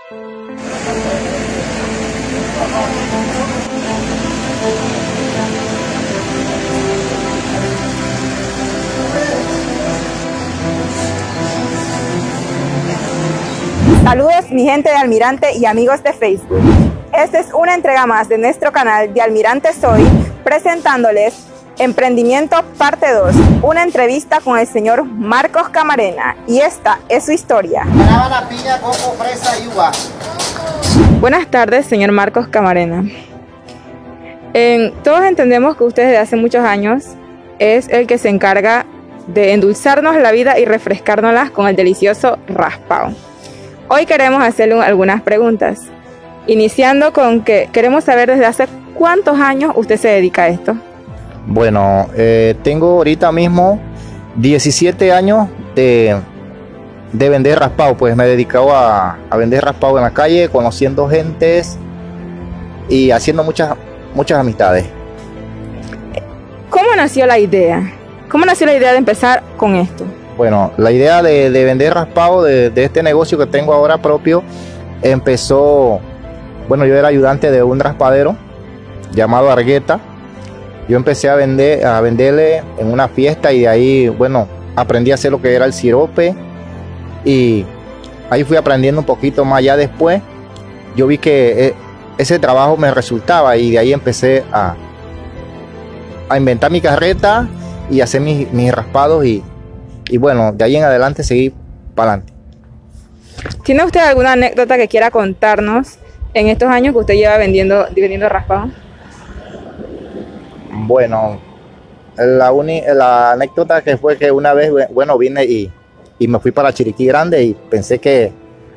Saludos mi gente de Almirante y amigos de Facebook. Esta es una entrega más de nuestro canal de Almirante Soy, presentándoles Emprendimiento Parte 2, una entrevista con el señor Marcos Camarena, y esta es su historia. Banana, piña, coco, fresa y uva. Buenas tardes, señor Marcos Camarena. Todos entendemos que usted desde hace muchos años es el que se encarga de endulzarnos la vida y refrescárnoslas con el delicioso raspado. Hoy queremos hacerle algunas preguntas, iniciando con que queremos saber desde hace cuántos años usted se dedica a esto. Bueno, tengo ahorita mismo 17 años de vender raspado. Pues me he dedicado a vender raspado en la calle, conociendo gentes y haciendo muchas amistades. ¿Cómo nació la idea? ¿Cómo nació la idea de empezar con esto? Bueno, la idea de vender raspado de este negocio que tengo ahora propio empezó, bueno, yo era ayudante de un raspadero llamado Argueta. Yo empecé a venderle en una fiesta y de ahí, bueno, aprendí a hacer lo que era el sirope y ahí fui aprendiendo un poquito más. Ya después yo vi que ese trabajo me resultaba y de ahí empecé a inventar mi carreta y hacer mis raspados y bueno, de ahí en adelante seguí para adelante. ¿Tiene usted alguna anécdota que quiera contarnos en estos años que usted lleva vendiendo raspado? Bueno, la anécdota que fue que una vez, bueno, vine y me fui para Chiriquí Grande y pensé que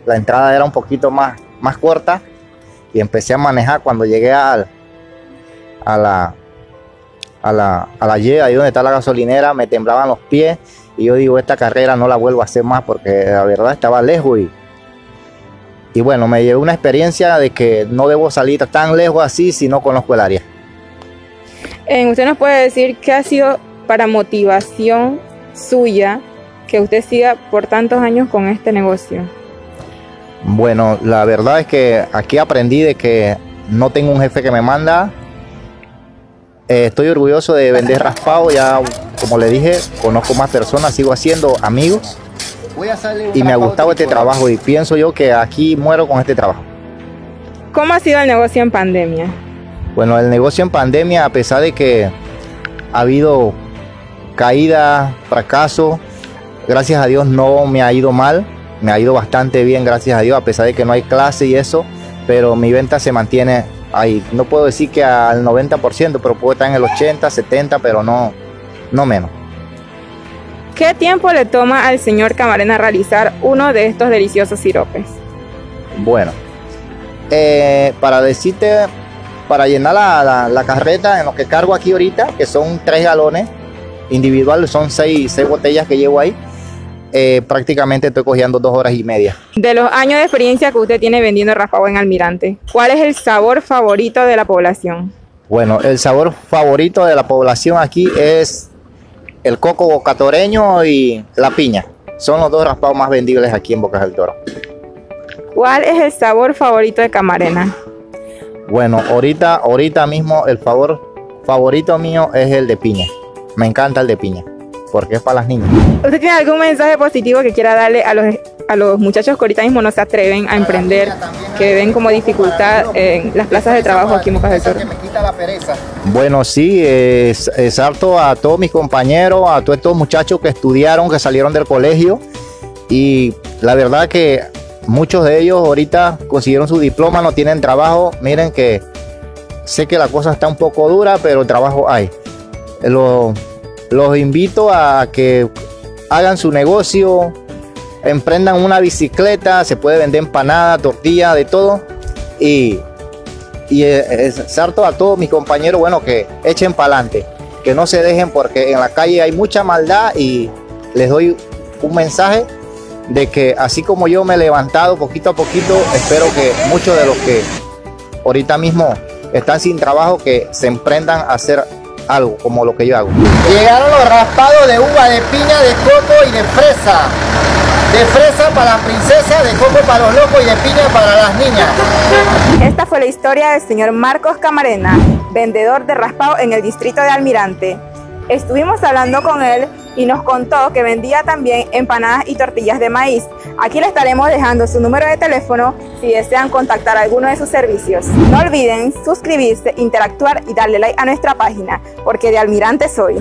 la entrada era un poquito más corta y empecé a manejar. Cuando llegué a la Y, ahí donde está la gasolinera, me temblaban los pies y yo digo, esta carrera no la vuelvo a hacer más porque la verdad estaba lejos y bueno, me llevé una experiencia de que no debo salir tan lejos así si no conozco el área. ¿Usted nos puede decir qué ha sido para motivación suya que usted siga por tantos años con este negocio? Bueno, la verdad es que aquí aprendí de que no tengo un jefe que me manda. Estoy orgulloso de vender raspado, ya como le dije, conozco más personas, sigo haciendo amigos y me ha gustado este trabajo y pienso yo que aquí muero con este trabajo. ¿Cómo ha sido el negocio en pandemia? Bueno, el negocio en pandemia, a pesar de que ha habido caída, fracaso, gracias a Dios no me ha ido mal, me ha ido bastante bien, gracias a Dios, a pesar de que no hay clase y eso, pero mi venta se mantiene ahí. No puedo decir que al 90%, pero puedo estar en el 80, 70, pero no menos. ¿Qué tiempo le toma al señor Camarena realizar uno de estos deliciosos siropes? Bueno, para llenar la carreta en lo que cargo aquí ahorita, que son 3 galones, individual son 6 botellas que llevo ahí, prácticamente estoy cogiendo 2 horas y media. De los años de experiencia que usted tiene vendiendo raspado en Almirante, ¿cuál es el sabor favorito de la población? Bueno, el sabor favorito de la población aquí es el coco bocatoreño y la piña. Son los 2 raspados más vendibles aquí en Bocas del Toro. ¿Cuál es el sabor favorito de Camarena? Bueno, ahorita mismo el favorito mío es el de piña. Me encanta el de piña, porque es para las niñas. ¿Usted tiene algún mensaje positivo que quiera darle a los muchachos que ahorita mismo no se atreven a emprender, que ven como dificultad en las plazas de trabajo aquí en Bocas del Toro? Bueno, sí, exalto a todos mis compañeros, a todos estos muchachos que estudiaron, que salieron del colegio, y la verdad que muchos de ellos ahorita consiguieron su diploma, no tienen trabajo. Miren que sé que la cosa está un poco dura, pero trabajo hay. Los invito a que hagan su negocio, emprendan una bicicleta, se puede vender empanada, tortilla, de todo. Y exhorto a todos mis compañeros, bueno, que echen para adelante, que no se dejen, porque en la calle hay mucha maldad, y les doy un mensaje de que así como yo me he levantado poquito a poquito, espero que muchos de los que ahorita mismo están sin trabajo, que se emprendan a algo como lo que yo hago. Llegaron los raspados de uva, de piña, de coco y de fresa. De fresa para las princesas, de coco para los locos y de piña para las niñas. Esta fue la historia del señor Marcos Camarena, vendedor de raspado en el distrito de Almirante. Estuvimos hablando con él y nos contó que vendía también empanadas y tortillas de maíz. Aquí le estaremos dejando su número de teléfono si desean contactar alguno de sus servicios. No olviden suscribirse, interactuar y darle like a nuestra página, porque de Almirante soy.